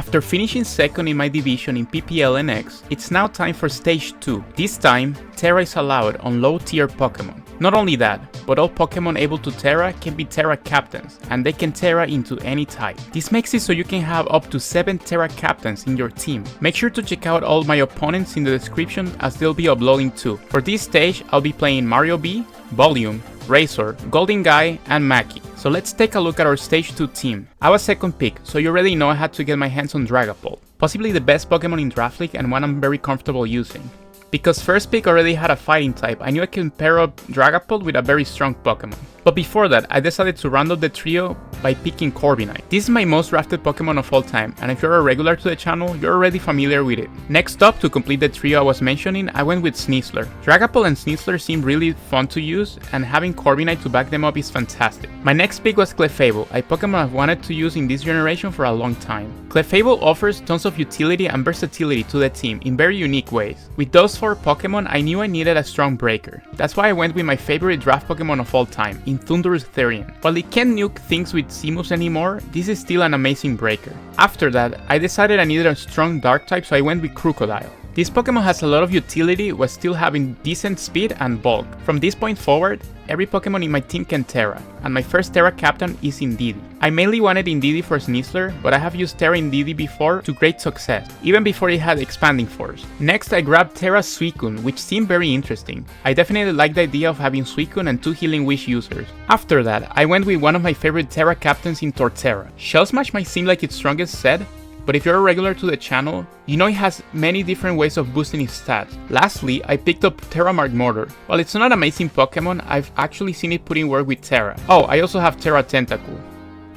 After finishing second in my division in PPL NX, it's now time for stage 2. This time, Terra is allowed on low tier Pokémon. Not only that, but all Pokémon able to Terra can be Terra captains, and they can Terra into any type. This makes it so you can have up to 7 Terra captains in your team. Make sure to check out all my opponents in the description as they'll be uploading too. For this stage, I'll be playing MarioBee, Volume, Razor, GoldynGuy, and Maki. So let's take a look at our stage 2 team. I was second pick, so you already know I had to get my hands on Dragapult. Possibly the best Pokemon in Draft League and one I'm very comfortable using. Because first pick already had a fighting type, I knew I can pair up Dragapult with a very strong Pokemon. But before that, I decided to round up the trio by picking Corviknight. This is my most drafted Pokemon of all time, and if you're a regular to the channel, you're already familiar with it. Next up, to complete the trio I was mentioning, I went with Sneasler. Dragapult and Sneasler seem really fun to use, and having Corviknight to back them up is fantastic. My next pick was Clefable, a Pokemon I've wanted to use in this generation for a long time. Clefable offers tons of utility and versatility to the team in very unique ways. With those 4 Pokemon, I knew I needed a strong breaker. That's why I went with my favorite draft Pokemon of all time, in Thundurus Therian. While it can't nuke things with Seamus anymore, this is still an amazing breaker. After that, I decided I needed a strong dark type, so I went with Crocodile. This Pokemon has a lot of utility while still having decent speed and bulk. From this point forward, every Pokemon in my team can Terra, and my first Terra captain is Indeedee. I mainly wanted Indeedee for Sneasler, but I have used Terra Indeedee before to great success, even before it had Expanding Force. Next, I grabbed Terra Suicune, which seemed very interesting. I definitely liked the idea of having Suicune and 2 Healing Wish users. After that, I went with one of my favorite Terra captains in Torterra. Shell Smash might seem like its strongest set, but if you're a regular to the channel, you know it has many different ways of boosting its stats. Lastly, I picked up Terra Magmortar. While it's not an amazing Pokemon, I've actually seen it put in work with Terra. Oh, I also have Terra Tentacool.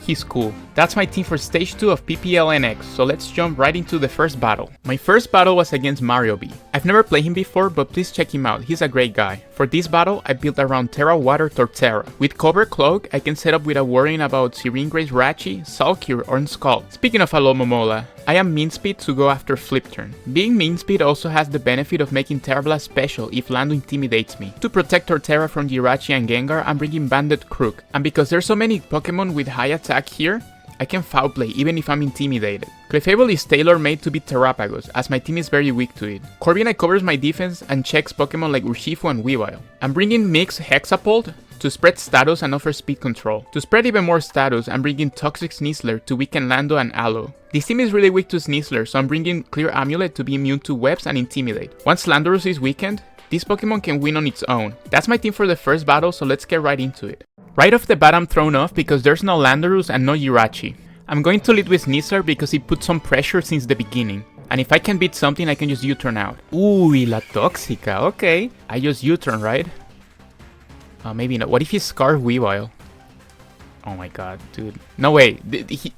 He's cool. That's my team for stage 2 of PPL NX, so let's jump right into the first battle. My first battle was against MarioBee. I've never played him before, but please check him out, he's a great guy. For this battle, I built around Terra Water Torterra. With Cover Cloak, I can set up without worrying about Serene Grace Rachi, Salcure, or Skull. Speaking of Alomomola, I am Mean Speed to go after Flip Turn. Being Mean Speed also has the benefit of making Terra Blast special if Lando intimidates me. To protect Torterra from Jirachi and Gengar, I'm bringing Banded Crook. And because there's so many Pokemon with high attack here, I can foul play even if I'm intimidated. Clefable is tailor-made to beat Terrapagos, as my team is very weak to it. Corviknight covers my defense and checks Pokemon like Urshifu and Weavile. I'm bringing Mix Hexapult to spread status and offer speed control. To spread even more status, I'm bringing Toxic Sneasler to weaken Lando and Aloe. This team is really weak to Sneasler, so I'm bringing Clear Amulet to be immune to webs and intimidate. Once Landorus is weakened, this Pokemon can win on its own. That's my team for the first battle, so let's get right into it. Right off the bat I'm thrown off because there's no Landorus and no Jirachi. I'm going to lead with Sneasler because he put some pressure since the beginning. And if I can beat something, I can just U-turn out. Ooh, La Toxica, okay. I just U-turn, right? Maybe not. What if he Scarf Weavile? Oh my god, dude. No way.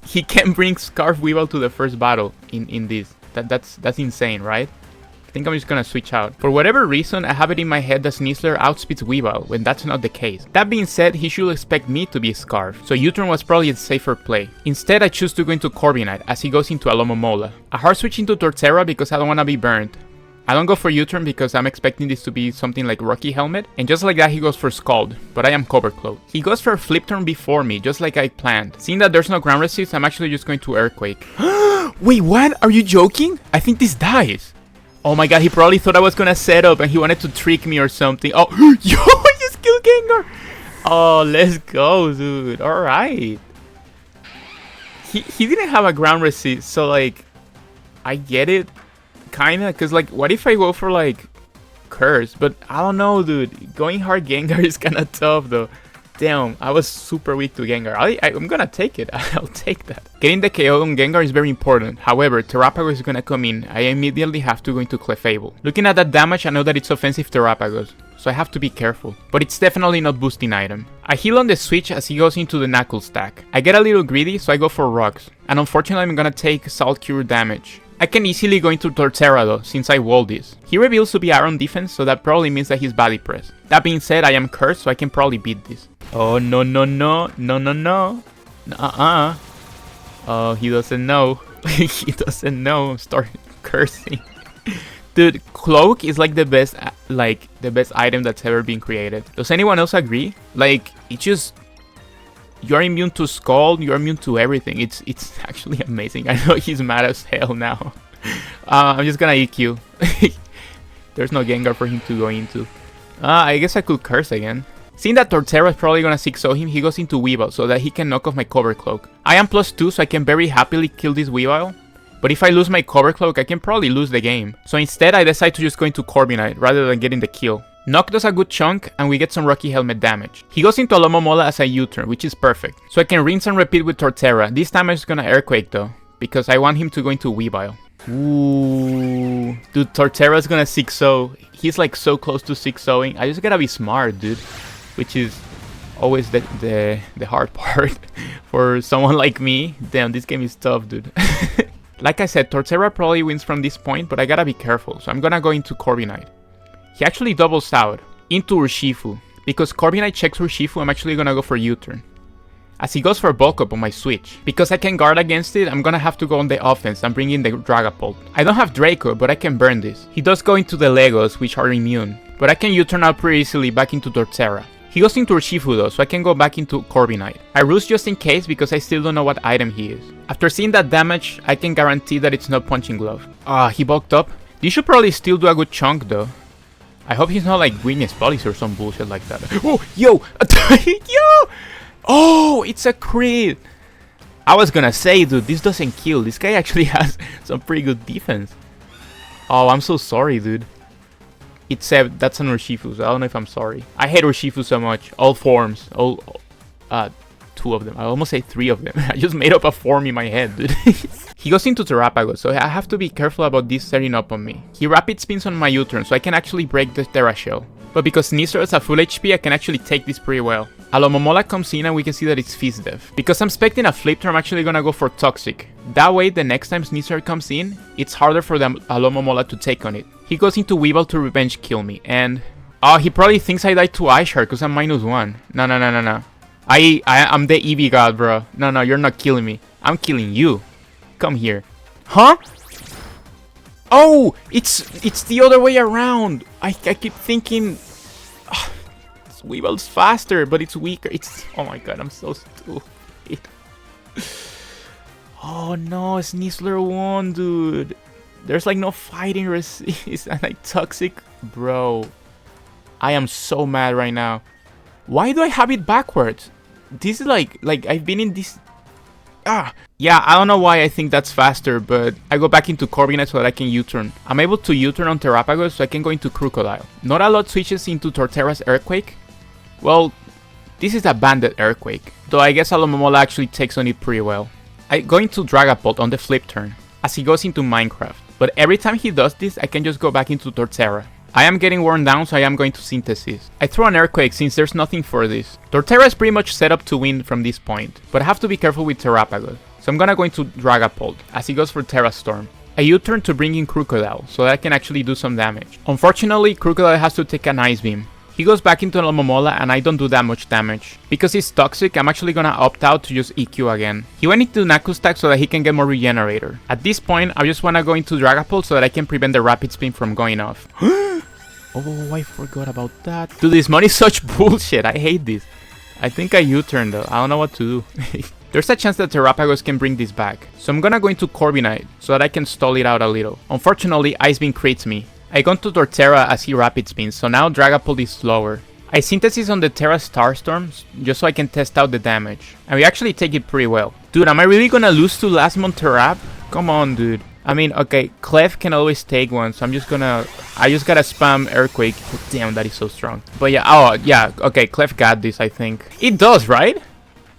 He can bring Scarf Weavile to the first battle in this. That's insane, right? I think I'm just gonna switch out. For whatever reason, I have it in my head that Sneasler outspeeds Weavile, when that's not the case. That being said, he should expect me to be Scarf, so U-turn was probably a safer play. Instead, I choose to go into Corviknight, as he goes into Alomomola. I hard switch into Torterra because I don't wanna be burned. I don't go for U-turn because I'm expecting this to be something like Rocky Helmet, and just like that he goes for Scald, but I am Cover Cloak. He goes for a Flip Turn before me, just like I planned. Seeing that there's no ground resist, I'm actually just going to Earthquake. Wait, what? Are you joking? I think this dies. Oh my god, he probably thought I was gonna set up and he wanted to trick me or something. Oh, yo, I just killed Gengar! Oh, let's go, dude. Alright. He didn't have a ground resist, so like, I get it. Kinda, cause like, what if I go for like, Curse? But I don't know, dude. Going hard Gengar is kinda tough though. Damn, I was super weak to Gengar. I'm gonna take it. I'll take that. Getting the KO on Gengar is very important. However, Terrapagos is gonna come in. I immediately have to go into Clefable. Looking at that damage, I know that it's offensive Terrapagos, so I have to be careful. But it's definitely not boosting item. I heal on the switch as he goes into the Knuckle stack. I get a little greedy, so I go for Rocks. And unfortunately, I'm gonna take Salt Cure damage. I can easily go into Torterra though, since I walled this. He reveals to be Iron Defense, so that probably means that he's Body Press. That being said, I am cursed, so I can probably beat this. Oh, no, no, no, no, no, no. Oh, he doesn't know. He doesn't know. Start cursing. Dude, Cloak is like the best item that's ever been created. Does anyone else agree? Like, it just You're immune to Scald, you're immune to everything. It's actually amazing. I know he's mad as hell now. I'm just gonna EQ. There's no Gengar for him to go into. I guess I could curse again. Seeing that Torterra is probably gonna 6-0 him, he goes into Weavile so that he can knock off my Cover Cloak. I am +2, so I can very happily kill this Weavile. But if I lose my Cover Cloak, I can probably lose the game. So instead, I decide to just go into Corviknight rather than getting the kill. Nock does a good chunk, and we get some Rocky Helmet damage. He goes into Alomomola as a U-turn, which is perfect. So I can rinse and repeat with Torterra. This time I'm just gonna Earthquake though, because I want him to go into Weavile. Ooh, dude, Torterra's gonna 6-0. He's like so close to 6-0ing. I just gotta be smart, dude. Which is always the hard part for someone like me. Damn, this game is tough, dude. Like I said, Torterra probably wins from this point, but I gotta be careful. So I'm gonna go into Corviknight. He actually doubles out into Urshifu. Because Corviknight checks Urshifu, I'm actually gonna go for U-turn. As he goes for Bulk Up on my switch. Because I can guard against it, I'm gonna have to go on the offense and bring in the Dragapult. I don't have Draco, but I can burn this. He does go into the Legos, which are immune. But I can U-turn out pretty easily back into Torterra. He goes into Urshifu though, so I can go back into Corviknight. I roost just in case because I still don't know what item he is. After seeing that damage, I can guarantee that it's not Punching Glove. He bulked up. This should probably still do a good chunk though. I hope he's not like Genius Policy or some bullshit like that. Oh, yo! Yo! Oh, it's a crit! I was gonna say, dude, this doesn't kill. This guy actually has some pretty good defense. Oh, I'm so sorry, dude. It's that's an Urshifu, so I don't know if I'm sorry. I hate Urshifu so much. All forms. All 2 of them. I almost say 3 of them. I just made up a form in my head, dude. He goes into Terrapago, so I have to be careful about this setting up on me. He Rapid Spins on my U-turn, so I can actually break the Terra Shell. But because Sneasel is a full HP, I can actually take this pretty well. Alomomola comes in and we can see that it's Fizz Def. Because I'm expecting a flip turn, I'm actually gonna go for Toxic. That way, the next time Sneasel comes in, it's harder for the Alomomola to take on it. He goes into Weavile to revenge kill me, and... Oh, he probably thinks I died to Ishard because I'm -1. No. I'm the Eevee god, bro. No, you're not killing me. I'm killing you. Come here. Huh? Oh, it's the other way around. I keep thinking... Weavile's faster, but it's weaker. Oh my god, I'm so stupid. Oh no, Sneasler won, dude. There's like no fighting resist and like Toxic. Bro, I am so mad right now. Why do I have it backwards? This is like I've been in this... Yeah, I don't know why I think that's faster, but I go back into Corviknight so that I can U-turn. I'm able to U-turn on Terrapago, so I can go into Crocodile. Not a lot switches into Torterra's Earthquake. Well, this is a banded Earthquake, though I guess Alomomola actually takes on it pretty well. I go into Dragapult on the flip turn, as he goes into Minecraft. But every time he does this, I can just go back into Torterra. I am getting worn down, so I am going to Synthesis. I throw an Earthquake since there's nothing for this. Torterra is pretty much set up to win from this point, but I have to be careful with Terrapago. So I'm gonna go into Dragapult, as he goes for Terra Storm. I U-turn to bring in Crocodile, so that I can actually do some damage. Unfortunately, Crocodile has to take an Ice Beam. He goes back into Alomomola and I don't do that much damage. Because he's toxic, I'm actually gonna opt out to just EQ again. He went into Nakustak so that he can get more Regenerator. At this point, I just wanna go into Dragapult so that I can prevent the Rapid Spin from going off. Oh, I forgot about that. Dude, this money is such bullshit. I hate this. I think I U-turn though. I don't know what to do. There's a chance that Terrapagos can bring this back. So I'm gonna go into Corviknight so that I can stall it out a little. Unfortunately, Ice Beam creates me. I go into Torterra as he Rapid Spins, so now Dragapult is slower. I Synthesis on the Terra Starstorms just so I can test out the damage. And we actually take it pretty well. Dude, am I really gonna lose to last Monterrap? Come on, dude. I mean, okay, Clef can always take one, so I just gotta spam Earthquake. Oh, damn, that is so strong. But yeah, okay, Clef got this, I think. It does, right?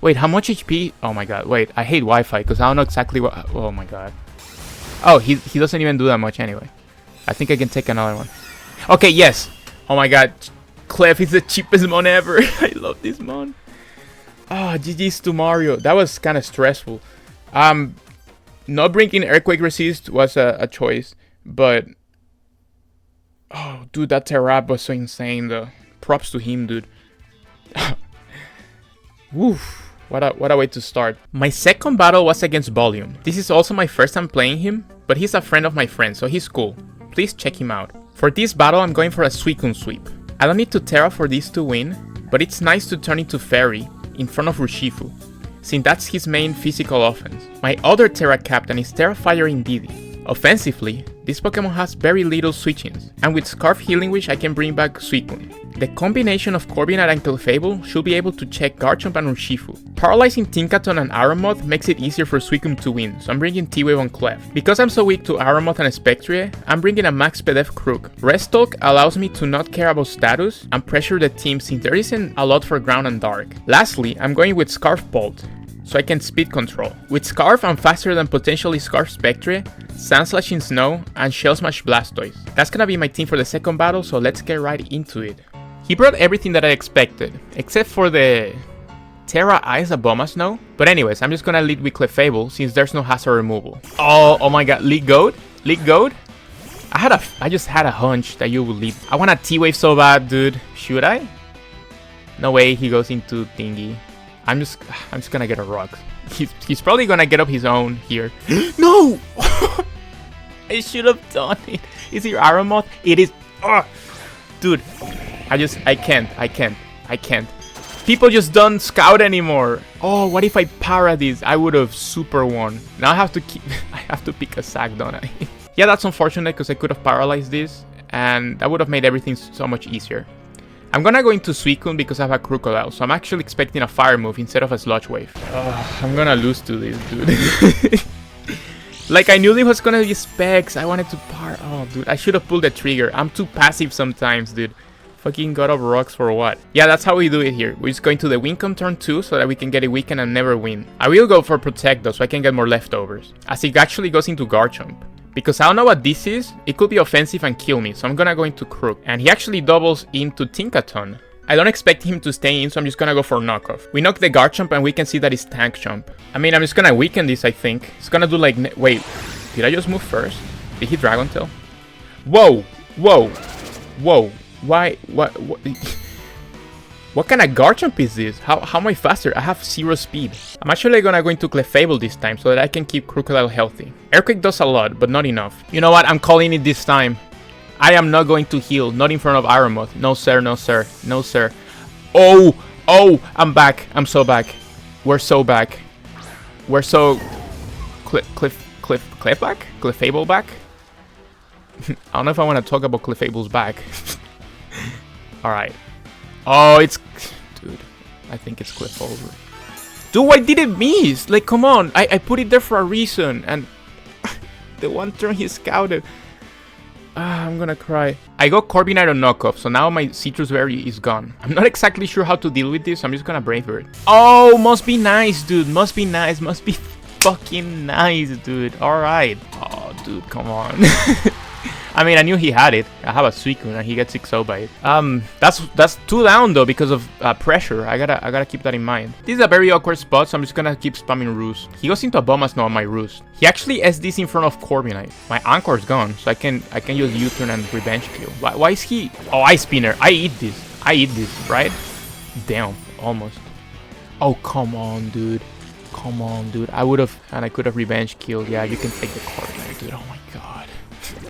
Wait, how much HP? Oh my god, wait, I hate Wi-Fi because I don't know exactly what... Oh my god. Oh, he doesn't even do that much anyway. I think I can take another one. Okay, yes. Oh my god. Clef is the cheapest mon ever. I love this mon. GG's to Mario. That was kind of stressful. Not bringing Earthquake Resist was a choice. But... Oh, dude, that Terrap was so insane, though. Props to him, dude. Woof. What a way to start. My second battle was against Volume. This is also my first time playing him, but he's a friend of my friend, so he's cool. Please check him out. For this battle, I'm going for a Suicune Sweep. I don't need to Terra for this to win, but it's nice to turn into Fairy in front of Urshifu, since that's his main physical offense. My other Terra Captain is Terra Fire Indeedee. Offensively, this Pokemon has very little switch-ins, and with Scarf Healing Wish I can bring back Suicune. The combination of Corviknight and Clefable should be able to check Garchomp and Urshifu. Paralyzing Tinkaton and Aeromoth makes it easier for Suicune to win, so I'm bringing T-Wave on Clef. Because I'm so weak to Aeromoth and Spectrier, I'm bringing a Max PDF Crook. Rest Talk allows me to not care about status and pressure the team since there isn't a lot for Ground and Dark. Lastly, I'm going with Scarf Bolt, so I can speed control. With Scarf, I'm faster than potentially Scarf Spectre, Sandslash in Snow, and Shell Smash Blastoise. That's gonna be my team for the second battle, so let's get right into it. He brought everything that I expected, except for the Terra Ice Abomasnow. But anyways, I'm just gonna lead with Clefable since there's no hazard removal. Oh my god, League Goat? League Goat? I just had a hunch that you would lead. I want a T-Wave so bad, dude. Should I? No way, he goes into Thingy. I'm just gonna get a rock. He's probably gonna get up his own here. No! I should have done it. Is it Aeromoth? It is. Dude, I can't. People just don't scout anymore. Oh, what if I para this? I would have super won. Now I have to pick a sack, don't I? Yeah, that's unfortunate because I could have paralyzed this and that would have made everything so much easier. I'm gonna go into Suicune because I have a Crocodile, so I'm actually expecting a Fire move instead of a Sludge Wave. I'm gonna lose to this, dude. Like, I knew there was gonna be specs. I wanted to Oh, dude, I should have pulled the trigger. I'm too passive sometimes, dude. Fucking got up rocks for what? Yeah, that's how we do it here. We're just going to the Wincom turn 2 so that we can get a weaken and never win. I will go for Protect though, so I can get more leftovers. As it actually goes into Garchomp. Because I don't know what this is, it could be offensive and kill me, so I'm gonna go into Crook. And he actually doubles into Tinkaton. I don't expect him to stay in, so I'm just gonna go for Knockoff. We knock the Garchomp and we can see that it's Tank Chomp. I mean, I'm just gonna weaken this, I think. It's gonna do like... Wait, did I just move first? Did he Dragon Tail? Whoa! Whoa! Whoa! Why? What? What kind of Garchomp is this? How am I faster? I have 0 speed. I'm actually gonna go into Clefable this time so that I can keep Crocodile healthy. Earthquake does a lot, but not enough. You know what? I'm calling it this time. I am not going to heal. Not in front of Aeromoth. No sir, no sir, no sir. Oh! I'm back. I'm so back. We're so back. We're so... Clef back? Clefable back? I don't know if I want to talk about Clefable's back. Alright. Oh, it's... Dude, I think it's Clefable. Dude, why did it miss? Like, come on. I put it there for a reason. And the one turn he scouted. I'm gonna cry. I got Corviknight on Knockoff, so now my Citrus Berry is gone. I'm not exactly sure how to deal with this. I'm just gonna Brave it. Oh, must be nice, dude. Must be nice. Must be fucking nice, dude. Alright. Oh, dude, come on. I mean, I knew he had it. I have a Suicune and he gets 6-0 by it. That's 2 down though because of pressure. I gotta keep that in mind. This is a very awkward spot, so I'm just gonna keep spamming Roost. He goes into Abomasnow on my Roost. He actually SDs in front of Corviknight. My Anchor's gone, so I can use U-turn and Revenge Kill. Why is he? Oh, Ice Spinner. I eat this, right? Damn, almost. Oh, come on, dude. Come on, dude. I could have Revenge Killed. Yeah, you can take the Corviknight, dude. Oh my god.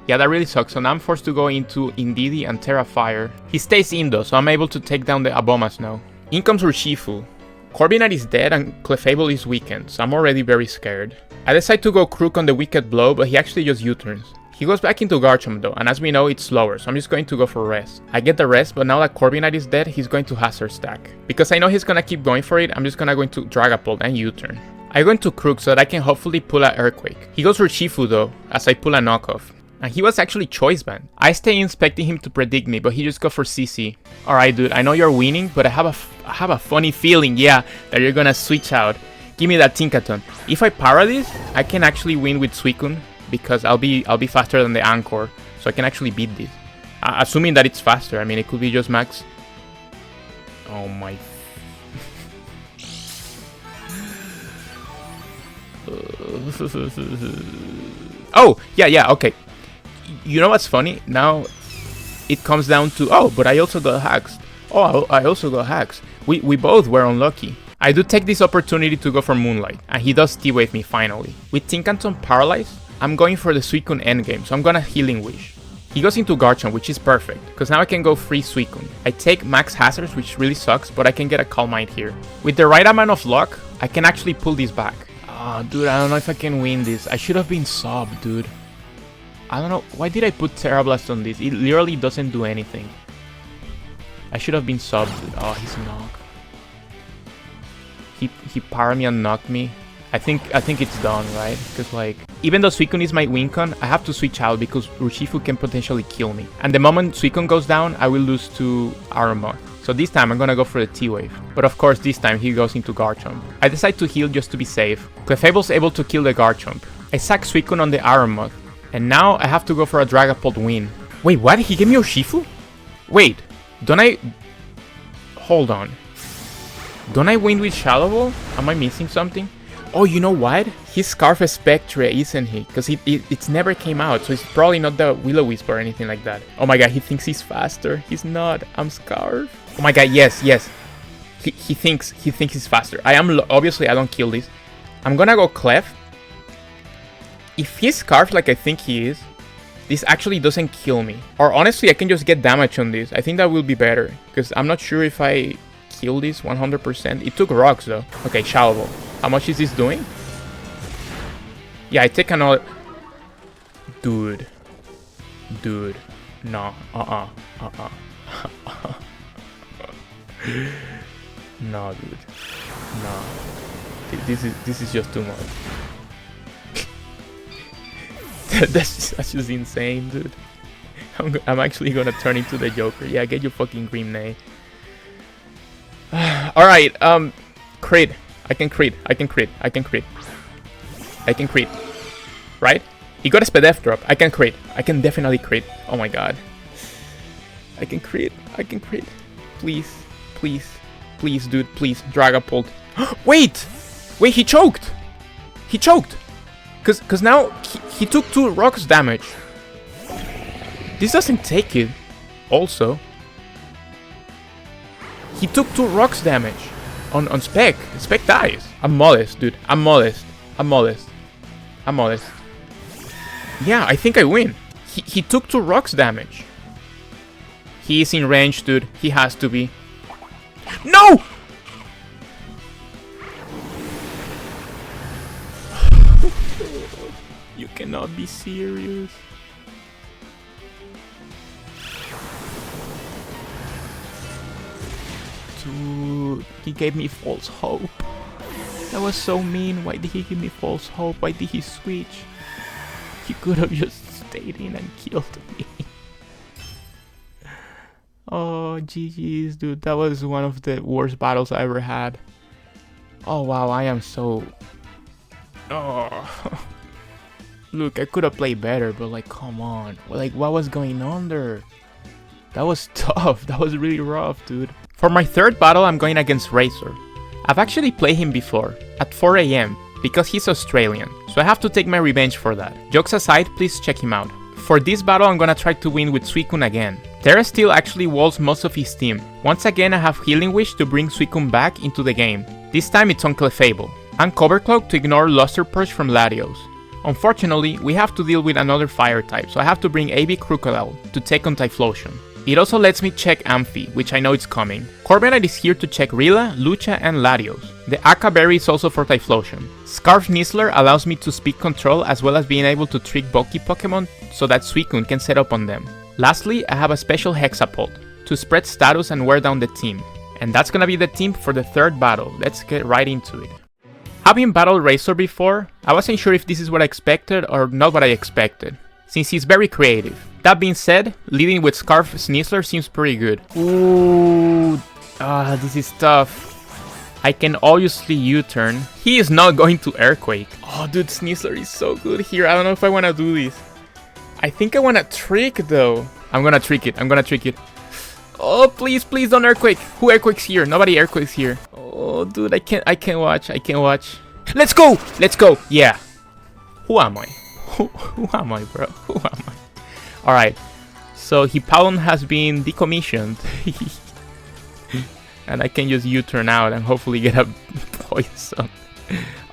Yeah, that really sucks. So now I'm forced to go into Indeedee and Terra Fire. He stays in though, so I'm able to take down the Abomasnow. In comes Urshifu. Corviknight is dead and Clefable is weakened, so I'm already very scared. I decide to go Crook on the Wicked Blow, but he actually just U-turns. He goes back into Garchomp though, and as we know, it's slower, so I'm just going to go for Rest. I get the Rest, but now that Corviknight is dead, he's going to Hazard Stack. Because I know he's gonna keep going for it, I'm just gonna go into Dragapult and U-turn. I go into Crook so that I can hopefully pull an Earthquake. He goes Urshifu though, as I pull a Knockoff. And he was actually Choice Band. I stay expecting him to predict me, but he just got for CC. Alright dude, I know you're winning, but I have a funny feeling, yeah, that you're gonna switch out. Give me that Tinkaton. If I para this, I can actually win with Suicune, because I'll be faster than the Anchor, so I can actually beat this. Assuming that it's faster, I mean it could be just max. Oh my... Oh, yeah, okay. You know what's funny? Now it comes down to, oh, but I also got hacks. Oh, I also got hacks. We both were unlucky. I do take this opportunity to go for Moonlight, and he does T-Wave me finally. With Tinkaton paralyzed, I'm going for the Suicune endgame, so I'm gonna Healing Wish. He goes into Garchomp, which is perfect, because now I can go free Suicune. I take max hazards, which really sucks, but I can get a Calm Mind here. With the right amount of luck, I can actually pull this back. Oh, dude, I don't know if I can win this. I should have been sub, dude. I don't know. Why did I put Terra Blast on this? It literally doesn't do anything. I should have been sub, dude. Oh, he's knocked. He powered me and knocked me. I think it's done, right? Because like, even though Suicune is my win con, I have to switch out because Urshifu can potentially kill me. And the moment Suicune goes down, I will lose to Aramon. So this time I'm gonna go for the T-Wave. But of course this time he goes into Garchomp. I decide to heal just to be safe. Clefable's able to kill the Garchomp. I sack Suicune on the Aramon. And now I have to go for a Dragapult win. Wait, what? He gave me Urshifu? Wait, don't I... Hold on. Don't I win with Shadow Ball? Am I missing something? Oh, you know what? He's Scarf Spectre, isn't he? Because it's never came out, so it's probably not the Will-O-Wisp or anything like that. Oh my god, he thinks he's faster. He's not. I'm Scarf. Oh my god, yes. He thinks he's faster. Obviously, I don't kill this. I'm gonna go Clef. If he's Scarf like I think he is, this actually doesn't kill me. Or honestly, I can just get damage on this. I think that will be better. Because I'm not sure if I kill this 100%. It took rocks though. Okay, Shadow Ball. How much is this doing? Yeah, I take another... Dude. No. No, dude. No. This is just too much. That's just insane, dude. I'm actually gonna turn into the Joker. Yeah, get your fucking Green Nay. Alright, crit. I can crit. Right? He got a Spadef drop. I can crit. I can definitely crit. Oh my god. I can crit. Please, dude, please. Dragapult. Wait, he choked. Cause now he took 2 rocks damage. This doesn't take it. Also, he took 2 rocks damage on Spec. Spec dies. I'm modest, dude. I'm modest. Yeah, I think I win. He took 2 rocks damage. He is in range, dude. He has to be. No! You cannot be serious. Dude, he gave me false hope. That was so mean. Why did he give me false hope? Why did he switch? He could have just stayed in and killed me. Oh, GG's, dude. That was one of the worst battles I ever had. Oh, wow. I am so... Oh. Look, I could have played better, but like, come on. Like, what was going on there? That was tough. That was really rough, dude. For my third battle, I'm going against Razor. I've actually played him before, at 4 AM, because he's Australian, so I have to take my revenge for that. Jokes aside, please check him out. For this battle, I'm gonna try to win with Suicune again. Terra Steel actually walls most of his team. Once again, I have Healing Wish to bring Suicune back into the game. This time it's on Clefable. And Cover Cloak to ignore Luster Purge from Latios. Unfortunately, we have to deal with another fire type, so I have to bring AB Crocodile to take on Typhlosion. It also lets me check Amphi, which I know it's coming. Corviknight is here to check Rila, Lucha, and Latios. The Aka Berry is also for Typhlosion. Scarf Nizzler allows me to speed control as well as being able to trick bulky Pokemon so that Suicune can set up on them. Lastly, I have a special Hexapult to spread status and wear down the team. And that's gonna be the team for the third battle. Let's get right into it. Having battled Razor before, I wasn't sure if this is what I expected or not what I expected, since he's very creative. That being said, leading with Scarf Nizzler seems pretty good. Ooh, this is tough. I can obviously U-turn. He is not going to Earthquake. Oh, dude, Nizzler is so good here. I don't know if I want to do this. I think I want to Trick, though. I'm going to Trick it. Oh, please don't Earthquake. Who Earthquakes here? Nobody Earthquakes here. Oh, dude, I can't watch. Let's go. Yeah. Who am I? Who am I, bro? Who am I? Alright, so Hippowdon has been decommissioned. And I can just U-turn out and hopefully get a poison.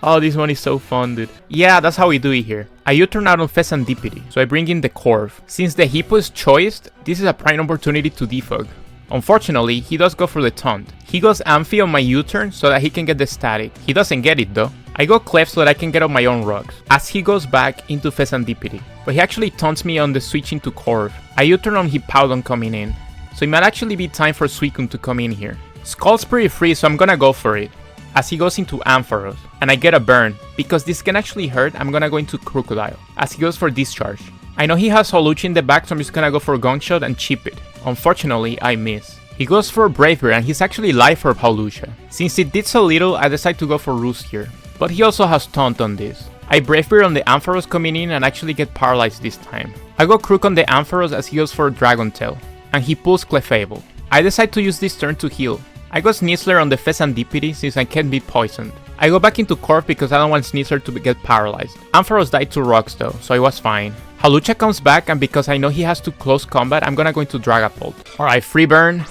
Oh, this one is so fun, dude. Yeah, that's how we do it here. I U-turn out on Fezandipity, so I bring in the Corv. Since the Hippo is choiced, this is a prime opportunity to defog. Unfortunately, he does go for the taunt. He goes Amphi on my U-turn so that he can get the static. He doesn't get it though. I go Clef so that I can get on my own rocks, as he goes back into Fezandipity. But he actually taunts me on the switch into Corv. I U-turn on Hippowdon coming in, so it might actually be time for Suicune to come in here. Skull's pretty free, so I'm gonna go for it, as he goes into Ampharos, and I get a burn. Because this can actually hurt, I'm gonna go into Crocodile, as he goes for Discharge. I know he has Holuchi in the back, so I'm just gonna go for Gunshot and chip it. Unfortunately, I miss. He goes for Bravery, and he's actually Life Orb Hawlucha. Since it did so little, I decide to go for Roost here. But he also has Taunt on this. I Bravery on the Ampharos coming in and actually get paralyzed this time. I go Crook on the Ampharos as he goes for Dragon Tail, and he pulls Clefable. I decide to use this turn to heal. I go Sneasler on the Fezandipity since I can't be poisoned. I go back into Corv because I don't want Sneasler to get paralyzed. Ampharos died to rocks though, so I was fine. Hawlucha comes back, and because I know he has to close combat, I'm gonna go into Dragapult. Alright, free burn.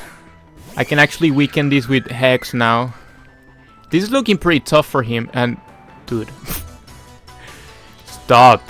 I can actually weaken this with Hex now. This is looking pretty tough for him, and... dude. Stop.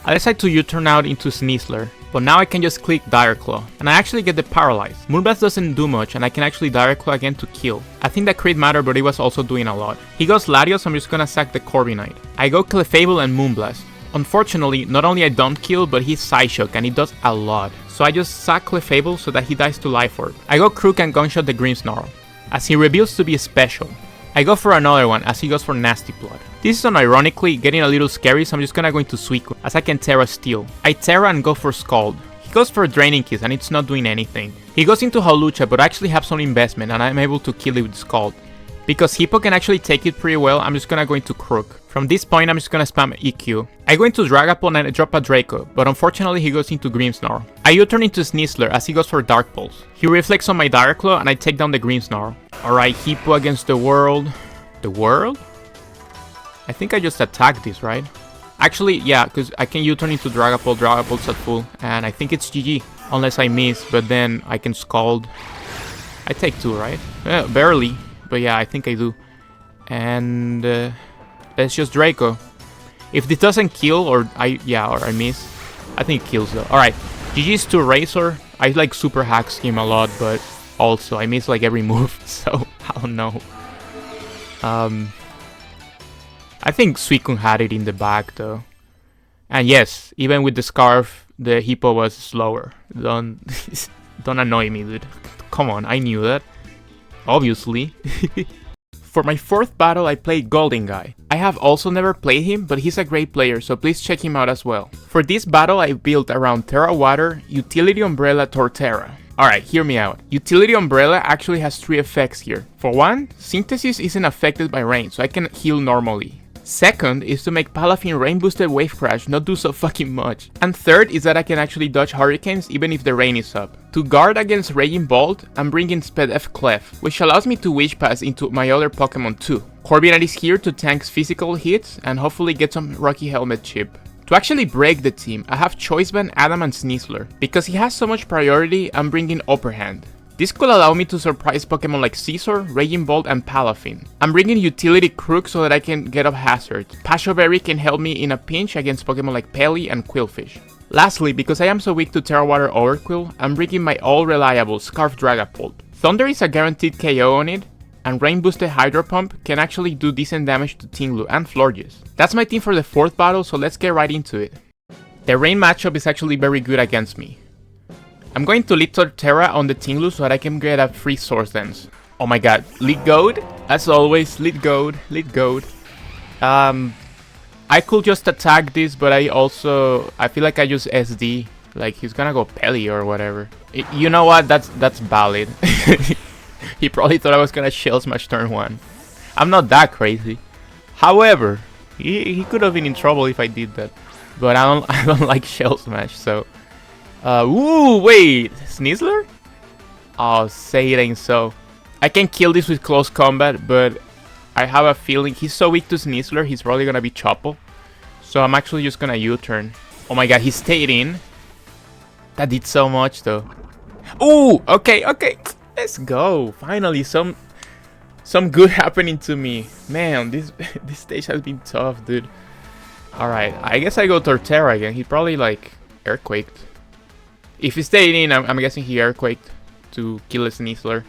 I decide to U-turn out into Sneasler. But now I can just click Dire Claw, and I actually get the Paralyze. Moonblast doesn't do much, and I can actually Dire Claw again to kill. I think that crit mattered, but it was also doing a lot. He goes Latios, so I'm just gonna sack the Corviknight. I go Clefable and Moonblast. Unfortunately, not only I don't kill, but he's Psyshock, and he does a lot. So I just sack Clefable so that he dies to Life Orb. I go Crook and Gunshot the Grimmsnarl, as he reveals to be special. I go for another one, as he goes for Nasty Plot. This is unironically getting a little scary, so I'm just gonna go into Suicune, as I can Terra Steel. I Terra and go for Scald. He goes for Draining Kiss, and it's not doing anything. He goes into Hawlucha, but I actually have some investment, and I'm able to kill it with Scald. Because Hippo can actually take it pretty well, I'm just gonna go into Crook. From this point, I'm just gonna spam EQ. I go into Dragapult and I drop a Draco, but unfortunately he goes into Grimmsnarl. I U-turn into Sneasler as he goes for Dark Pulse. He reflects on my Dire Claw and I take down the Grimmsnarl. Alright, Hippo against the world. The world? I think I just attacked this, right? Actually, yeah, because I can U-turn into Dragapult, Dragapult's at full, and I think it's GG. Unless I miss, but then I can Scald. I take 2, right? Barely, but yeah, I think I do. And let's just Draco. If this doesn't kill, or I miss, I think it kills though. Alright, GG's to Razor. I like super hack scheme a lot, but also I miss like every move, so I don't know. I think Suicune had it in the back though. And yes, even with the Scarf, the Hippo was slower. Don't annoy me, dude. Come on, I knew that. Obviously. For my 4th battle, I played GoldynGuy. I have also never played him, but he's a great player, so please check him out as well. For this battle, I built around Terra Water, Utility Umbrella, Torterra. Alright, hear me out. Utility Umbrella actually has 3 effects here. For one, Synthesis isn't affected by rain, so I can heal normally. Second is to make Palafin Rain Boosted Wave Crash not do so fucking much. And third is that I can actually dodge Hurricanes even if the rain is up. To guard against Raging Bolt, I'm bringing Spedef Clef, which allows me to Wish Pass into my other Pokémon too. Corviknight is here to tank physical hits and hopefully get some Rocky Helmet chip. To actually break the team, I have Choice Band, Adam and Sneasler. Because he has so much priority, I'm bringing Upper Hand. This could allow me to surprise Pokemon like Scizor, Raging Bolt, and Palafin. I'm bringing Utility Crook so that I can get up hazards. Pasho Berry can help me in a pinch against Pokemon like Pelly and Quillfish. Lastly, because I am so weak to Terra Water Overquill, I'm bringing my all-reliable Scarf Dragapult. Thunder is a guaranteed KO on it, and Rain Boosted Hydro Pump can actually do decent damage to Tinglu and Florges. That's my team for the 4th battle, so let's get right into it. The Rain matchup is actually very good against me. I'm going to lead Torterra on the Tinglu so that I can get a free Source Dance. Oh my god, lead Goad? As always, lead Goad. I could just attack this, but I feel like I use SD. Like, he's gonna go Pelly or whatever. You know what, that's valid. He probably thought I was gonna Shell Smash turn 1. I'm not that crazy. However, he could have been in trouble if I did that. But I don't like Shell Smash, so... ooh, wait, Sneasler? Oh, say it ain't so. I can kill this with close combat, but I have a feeling he's so weak to Sneasler, he's probably gonna be Chople. So I'm actually just gonna U-turn. Oh my god, he stayed in. That did so much though. Ooh, okay. Let's go. Finally, some some good happening to me. Man, this this stage has been tough, dude. Alright, I guess I go Torterra again. He probably like Earthquaked. If he stayed in, I'm guessing he Earthquaked to kill a Sneasler.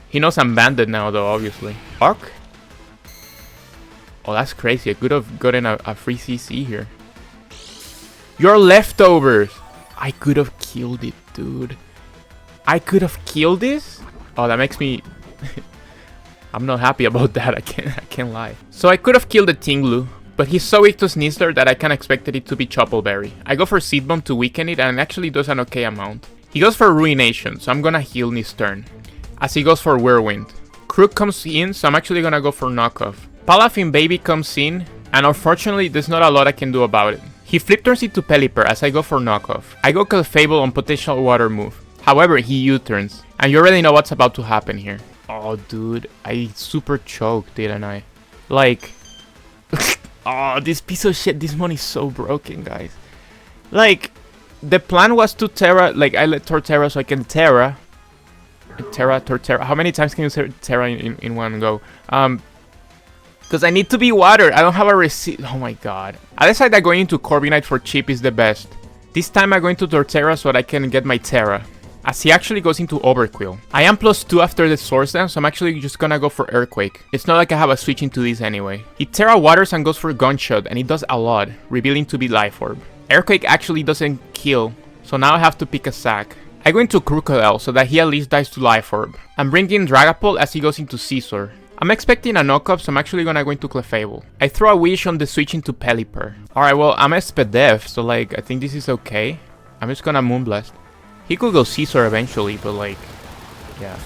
He knows I'm banded now though, obviously. Fuck? Oh, that's crazy. I could have gotten a free CC here. Your leftovers! I could have killed it, dude. I could have killed this? Oh, that makes me... I'm not happy about that, I can't lie. So I could have killed the Tinglu, but he's so weak to Sneasler that I kind of expected it to be Choppleberry. I go for Seed Bomb to weaken it, and it actually does an okay amount. He goes for Ruination, so I'm gonna heal this turn. As he goes for Whirlwind. Crook comes in, so I'm actually gonna go for Knockoff. Palafin Baby comes in, and unfortunately there's not a lot I can do about it. He flip turns it to Pelipper as I go for Knockoff. I go Clefable on potential water move. However, he U-turns, and you already know what's about to happen here. Oh, dude, I super choked, didn't I? Like, oh, this piece of shit, this money's so broken, guys. Like, the plan was to Terra, like, I let Torterra so I can Terra. Torterra, how many times can you say Terra in one go? Because I need to be water. I don't have a receipt. Oh my god. I decided that going into Corviknight for cheap is the best. This time I'm going to Torterra so that I can get my Terra. As he actually goes into Overquill. I am +2 after the Swords Dance, so I'm actually just gonna go for Earthquake. It's not like I have a switch into this anyway. He Terra Waters and goes for Gunshot, and it does a lot, revealing to be Life Orb. Earthquake actually doesn't kill, so now I have to pick a sack. I go into Crocodile so that he at least dies to Life Orb. I'm bringing Dragapult as he goes into Scizor. I'm expecting a knockup, so I'm actually gonna go into Clefable. I throw a Wish on the switch into Pelipper. Alright, well, I'm Spedef, so like, I think this is okay. I'm just gonna Moonblast. He could go Scizor eventually, but like, yeah.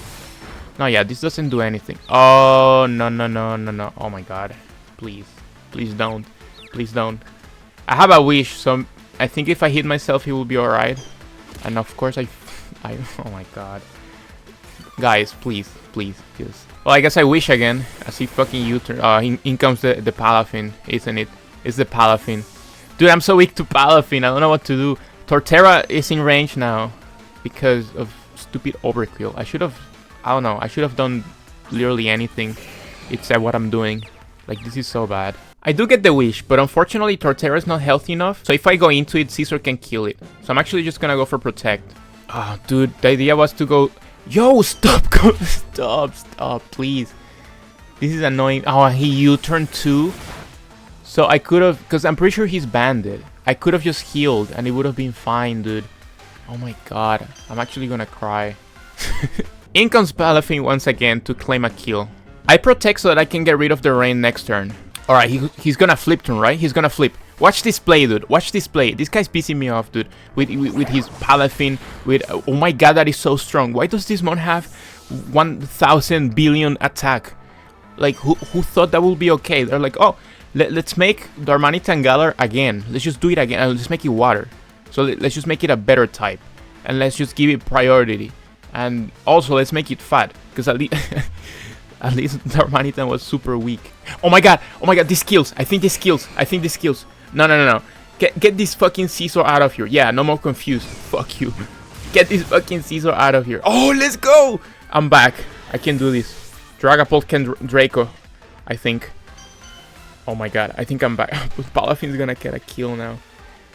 No, yeah, this doesn't do anything. Oh, no. Oh my god. Please. Please don't. Please don't. I have a Wish, so I think if I hit myself, he will be alright. And of course, I oh my god. Guys, please, just... Well, I guess I Wish again, as he fucking U-turn. In comes the Palafin, isn't it? It's the Palafin. Dude, I'm so weak to Palafin, I don't know what to do. Torterra is in range now, because of stupid Overkill. I should have, I don't know, I should have done literally anything except what I'm doing. Like, this is so bad. I do get the Wish, but unfortunately Torterra is not healthy enough, so if I go into it, Scizor can kill it. So I'm actually just gonna go for Protect. Oh, dude, the idea was to go... Yo, stop, stop, please. This is annoying. Oh, he U-turned too. So I could have, because I'm pretty sure he's banded. I could have just healed and it would have been fine, dude. Oh my god, I'm actually gonna cry. In comes Palafin once again to claim a kill. I Protect so that I can get rid of the rain next turn. Alright, he's gonna flip turn, right? He's gonna flip. Watch this play, dude. Watch this play. This guy's pissing me off, dude. With his Palafin. With... Oh my god, that is so strong. Why does this mon have 1,000 billion attack? Like, who thought that would be okay? They're like, oh, let's make Darmanitan and Galar again. Let's just do it again. And let's make it water. So let's just make it a better type. And let's just give it priority. And also, let's make it fat. Because at least... At least Darmanitan was super weak. Oh my god, this kills. I think this kills. No. Get this fucking Scizor out of here. Yeah, no more confused. Fuck you. Get this fucking Scizor out of here. Oh, let's go. I'm back. I can do this. Dragapult can Draco, I think. Oh my god, I think I'm back. Palafin's gonna get a kill now.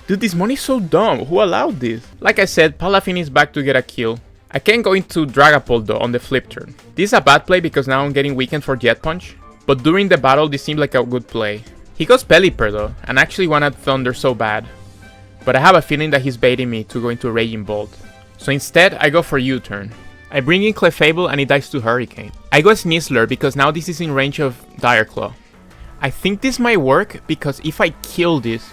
Dude, this money's so dumb. Who allowed this? Like I said, Palafin is back to get a kill. I can go into Dragapult though on the flip turn. This is a bad play because now I'm getting weakened for Jet Punch. But during the battle, this seemed like a good play. He goes Pelipper though, and actually wanted Thunder so bad. But I have a feeling that he's baiting me to go into Raging Bolt. So instead, I go for U-turn. I bring in Clefable and he dies to Hurricane. I go Sneasler because now this is in range of Dire Claw. I think this might work because if I kill this,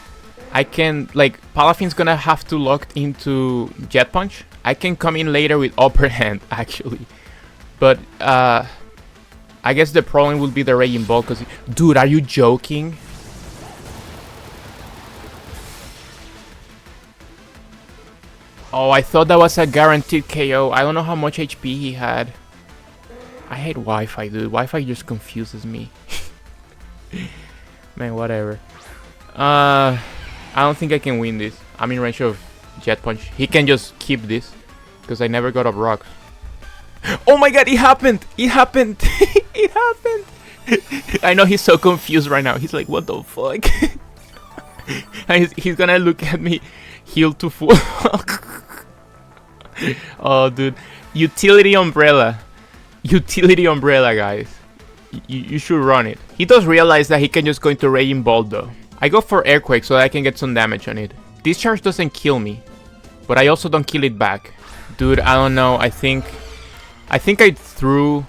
I can, like, Palafin's gonna have to lock into Jet Punch. I can come in later with Upper Hand, actually. But, I guess the problem will be the Raging Ball, because... Dude, are you joking? Oh, I thought that was a guaranteed KO. I don't know how much HP he had. I hate Wi-Fi, dude. Wi-Fi just confuses me. Man, whatever. I don't think I can win this. I'm in range of Jet Punch. He can just keep this, because I never got up rocks. Oh my god, it happened! It happened! It happened! I know he's so confused right now. He's like, what the fuck? And he's gonna look at me healed to full. Oh, dude. Utility umbrella. Utility umbrella, guys. You should run it. He does realize that he can just go into Raging Bolt, though. I go for Earthquake so that I can get some damage on it. Discharge doesn't kill me, but I also don't kill it back. Dude, I don't know. I think I threw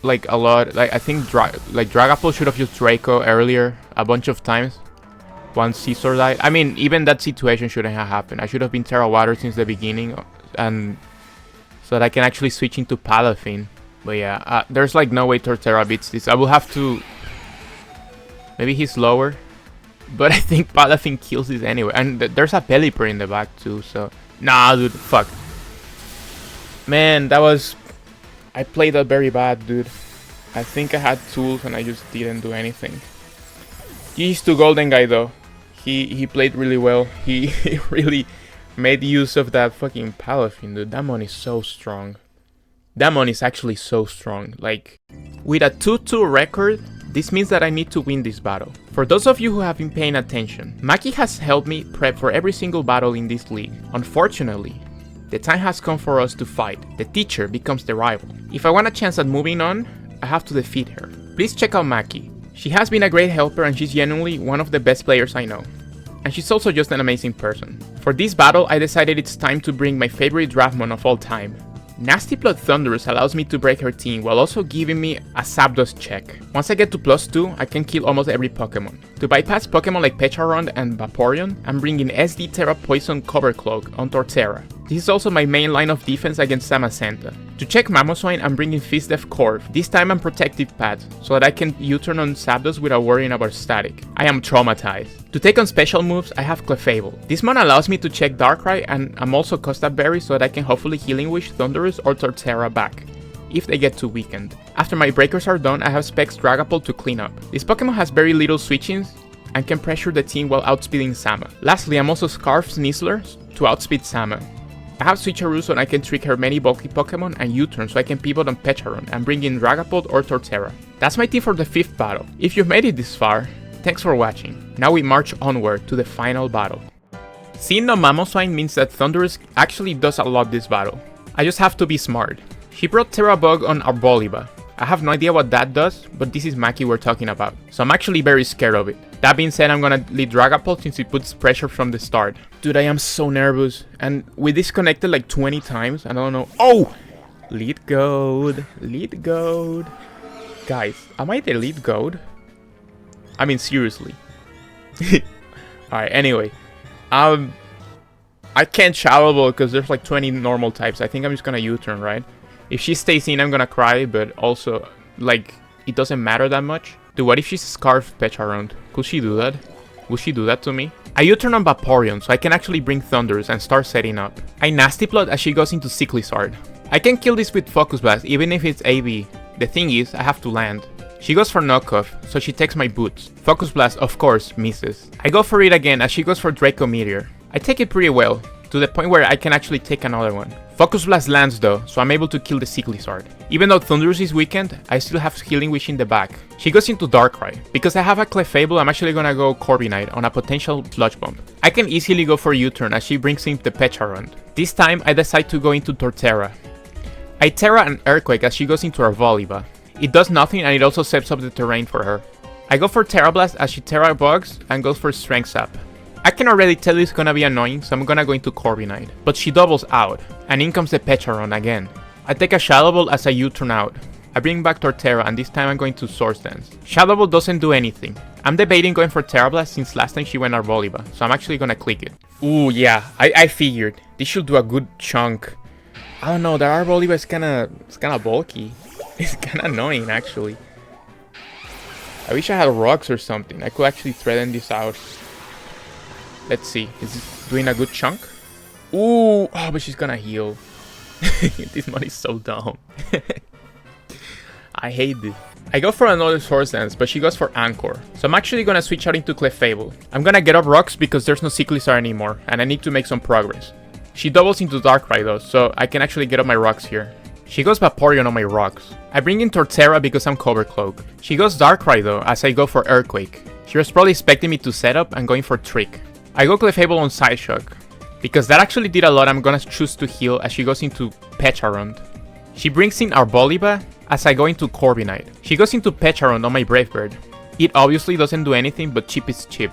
like a lot. Like I think Dragapult should have used Draco earlier a bunch of times. Once Caesar died. I mean, even that situation shouldn't have happened. I should have been Terra Water since the beginning, and so that I can actually switch into Palafin. But yeah, there's like no way Torterra beats this. I will have to. Maybe he's lower, but I think Palafin kills this anyway. And there's a Pelipper in the back too. So nah, dude, fuck. Man, that was. I played that very bad, dude. I think I had tools and I just didn't do anything. GG's to GoldynGuy though. He played really well. He really made use of that fucking Palafin, dude. That mon is so strong. That mon is actually so strong. Like, with a 2-2 record, this means that I need to win this battle. For those of you who have been paying attention, Maki has helped me prep for every single battle in this league. Unfortunately, the time has come for us to fight. The teacher becomes the rival. If I want a chance at moving on, I have to defeat her. Please check out Maki. She has been a great helper and she's genuinely one of the best players I know. And she's also just an amazing person. For this battle, I decided it's time to bring my favorite Draftmon of all time. Nasty Blood Thunderous allows me to break her team while also giving me a Zapdos check. Once I get to +2, I can kill almost every Pokémon. To bypass Pokémon like Pecharunt and Vaporeon, I'm bringing SD Terra Poison Cover Cloak on Torterra. This is also my main line of defense against Samacenta. To check Mamoswine, I'm bringing Fist Def Corv. This time I'm Protective Pad, so that I can U-turn on Zapdos without worrying about static. I am traumatized. To take on special moves, I have Clefable. This mon allows me to check Darkrai, and I'm also Costa Berry so that I can hopefully Healing Wish Thunderous or Torterra back, if they get too weakened. After my breakers are done, I have Specs Dragapult to clean up. This Pokemon has very little switchings and can pressure the team while outspeeding Sama. Lastly, I'm also Scarf Snizzler to outspeed Sama. I have Switcheroo so I can trick her many bulky Pokemon and U-turn so I can pivot on Pecharunt and bring in Dragapult or Torterra. That's my team for the 5th battle. If you've made it this far, thanks for watching. Now we march onward to the final battle. Seeing no Mamoswine means that Thunderous actually does a lot this battle. I just have to be smart. She brought Terra Bug on Arboliva. I have no idea what that does, but this is Maki we're talking about, so I'm actually very scared of it. That being said, I'm gonna lead Dragapult since it puts pressure from the start. Dude, I am so nervous, and we disconnected like 20 times, and I don't know. Oh! Lead Gold. Lead Gold. Guys, am I the lead Gold? I mean, seriously. Alright, anyway. I can't Shadow Ball because there's like 20 normal types. I think I'm just gonna U-turn, right? If she stays in, I'm gonna cry, but also, like, it doesn't matter that much. Dude, what if she's Scarf Pecharunt? Could she do that? Would she do that to me? I U-turn on Vaporeon, so I can actually bring Thunderous and start setting up. I Nasty Plot as she goes into Cyclizard. I can kill this with Focus Blast, even if it's AB. The thing is, I have to land. She goes for Knockoff, so she takes my boots. Focus Blast, of course, misses. I go for it again as she goes for Draco Meteor. I take it pretty well, to the point where I can actually take another one. Focus Blast lands though, so I'm able to kill the Cyclizard. Even though Thunderous is weakened, I still have Healing Wish in the back. She goes into Darkrai. Because I have a Clefable, I'm actually gonna go Corviknight on a potential Sludge Bomb. I can easily go for U-turn as she brings in the Pecharunt. This time, I decide to go into Torterra. I Terra an Earthquake as she goes into Arboliva. It does nothing and it also sets up the terrain for her. I go for Terra Blast as she Terra Bugs and goes for Strength Sap. I can already tell it's gonna be annoying, so I'm gonna go into Corviknight. But she doubles out, and in comes the Pecharunt again. I take a Shadow Ball as I U-turn out. I bring back Torterra, and this time I'm going to Swords Dance. Shadow Ball doesn't do anything. I'm debating going for Terra Blast since last time she went Arboliva, so I'm actually gonna click it. Ooh, yeah, I figured. This should do a good chunk. I don't know, that Arboliva is kinda bulky. It's kinda annoying, actually. I wish I had rocks or something. I could actually threaten this out. Let's see. Is it doing a good chunk? Ooh! Oh, but she's gonna heal. This money is so dumb. I hate this. I go for another Swords Dance, but she goes for Anchor. So I'm actually gonna switch out into Clefable. I'm gonna get up rocks because there's no Cyclizar anymore, and I need to make some progress. She doubles into Darkrai though, so I can actually get up my rocks here. She goes Vaporeon on my rocks. I bring in Torterra because I'm Cover Cloak. She goes Darkrai though, as I go for Earthquake. She was probably expecting me to set up and going for Trick. I go Clefable on Psyshock. Because that actually did a lot, I'm gonna choose to heal as she goes into Pecharunt. She brings in Arboliva as I go into Corviknight. She goes into Pecharunt on my Brave Bird. It obviously doesn't do anything, but cheap is cheap.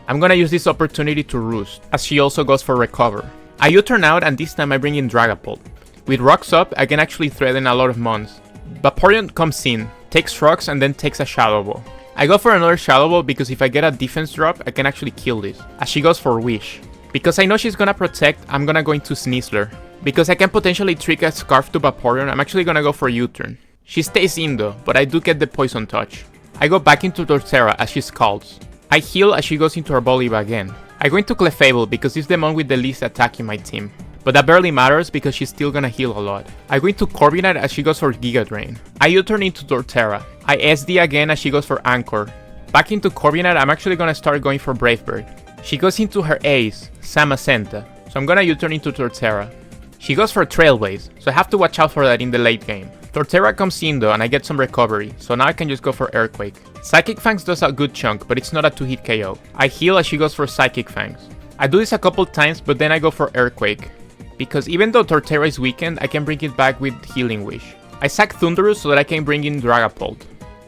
I'm gonna use this opportunity to Roost, as she also goes for Recover. I U-turn out and this time I bring in Dragapult. With Rocks up, I can actually threaten a lot of mons. Vaporeon comes in, takes Rocks and then takes a Shadow Ball. I go for another Shadow Ball because if I get a defense drop, I can actually kill this, as she goes for Wish. Because I know she's gonna protect, I'm gonna go into Sneasler. Because I can potentially trick a Scarf to Vaporeon, I'm actually gonna go for U-turn. She stays in though, but I do get the Poison Touch. I go back into Torterra as she Scalds. I heal as she goes into Arboliva again. I go into Clefable because it's the mon with the least attack in my team. But that barely matters because she's still gonna heal a lot. I go into Corviknight as she goes for Giga Drain. I U-turn into Torterra. I SD again as she goes for Anchor. Back into Corviknight, I'm actually gonna start going for Brave Bird. She goes into her ace, Samacenta. So I'm gonna U-turn into Torterra. She goes for Trailblaze, so I have to watch out for that in the late game. Torterra comes in though and I get some recovery, so now I can just go for Earthquake. Psychic Fangs does a good chunk, but it's not a 2-hit KO. I heal as she goes for Psychic Fangs. I do this a couple times, but then I go for Earthquake. Because even though Torterra is weakened, I can bring it back with Healing Wish. I sack Thunderous so that I can bring in Dragapult.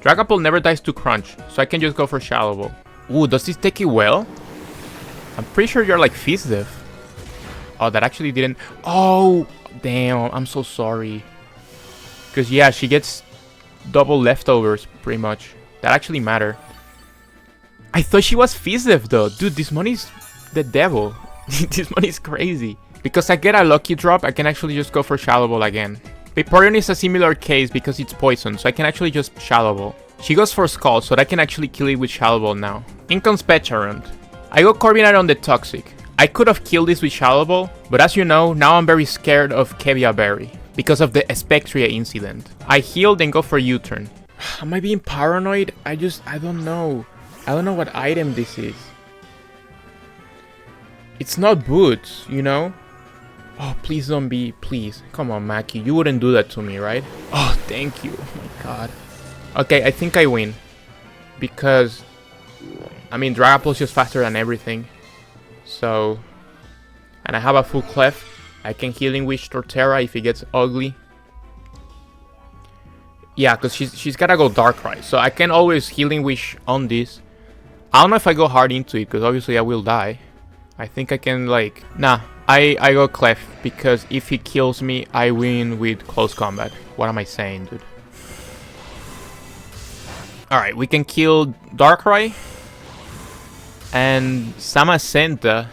Dragapult never dies to Crunch, so I can just go for Shallow Ball. Ooh, does this take it well? I'm pretty sure you're like Fizdev. Oh, that actually didn't... Oh, damn, I'm so sorry. Because yeah, she gets double leftovers, pretty much. That actually matter. I thought she was Fizdev though. Dude, this money's the devil. This money's crazy. Because I get a lucky drop, I can actually just go for Shallow Ball again. Vaporeon is a similar case because it's poison, so I can actually just Shallow Ball. She goes for Skull, so that I can actually kill it with Shallow Ball now. In comes Pecharunt. I go Corviknight on the Toxic. I could have killed this with Shallow Ball, but as you know, now I'm very scared of Kevia Berry because of the Spectria incident. I heal, then go for U-turn. Am I being paranoid? I don't know. I don't know what item this is. It's not boots, you know? Oh, please don't be, please. Come on, Maki, you wouldn't do that to me, right? Oh, thank you. Oh my god. Okay, I think I win. Because, I mean, Dragapult's just faster than everything. So, and I have a full Clef. I can Healing Wish Torterra if it gets ugly. Yeah, because she's gotta go Darkrai. So I can always Healing Wish on this. I don't know if I go hard into it, because obviously I will die. I think I can, like... Nah, I go Clef, because if he kills me, I win with close combat. What am I saying, dude? Alright, we can kill Darkrai. And Samacenta,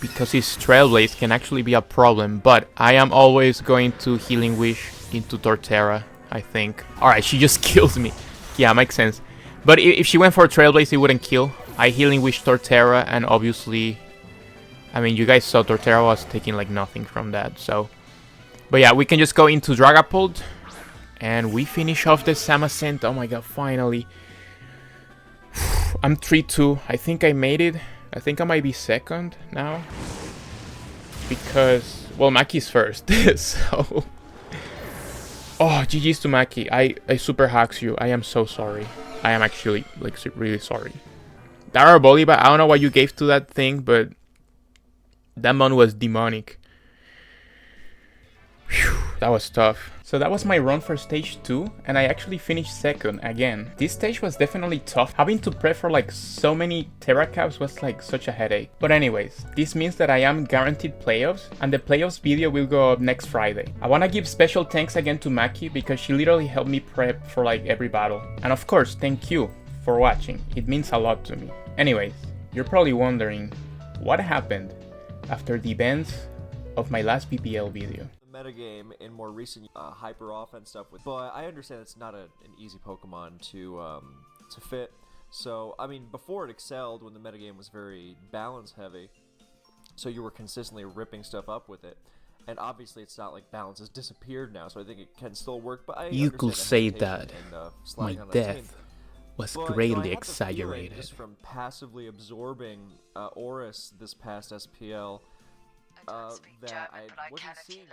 because his Trailblaze can actually be a problem. But I am always going to Healing Wish into Torterra, I think. Alright, she just kills me. Yeah, makes sense. But if she went for a Trailblaze, it wouldn't kill. I Healing Wish Torterra, and obviously... I mean, you guys saw Torterra was taking like nothing from that, so... But yeah, we can just go into Dragapult. And we finish off the Samacenta. Oh my god, finally. I'm 3-2. I think I made it. I think I might be second now. Because... Well, Maki's first, so... Oh, GG's to Maki. I super hacks you. I am so sorry. I am actually, like, really sorry. That Arboliva, I don't know what you gave to that thing, but... That mon was demonic. Whew, that was tough. So that was my run for stage 2, and I actually finished second again. This stage was definitely tough. Having to prep for like so many Terra Caps was like such a headache. But anyways, this means that I am guaranteed playoffs, and the playoffs video will go up next Friday. I wanna give special thanks again to Maki because she literally helped me prep for like every battle. And of course, thank you for watching. It means a lot to me. Anyways, you're probably wondering, what happened after the events of my last PPL video? Metagame in more recent hyper offense stuff with, but I understand it's not an easy Pokemon to fit. So I mean, before it excelled when the metagame was very balance heavy, so you were consistently ripping stuff up with it. And obviously, it's not like balance has disappeared now, so I think it can still work. But you could say that my death was greatly exaggerated. Just from passively absorbing Oris this past SPL. That I wasn't seeing.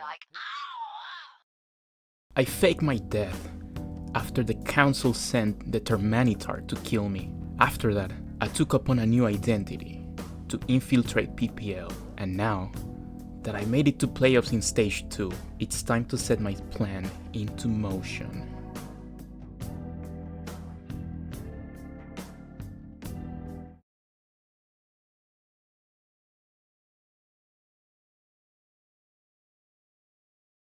I faked my death after the council sent the Termanitar to kill me. After that, I took upon a new identity to infiltrate PPL, and now that I made it to playoffs in Stage 2, it's time to set my plan into motion.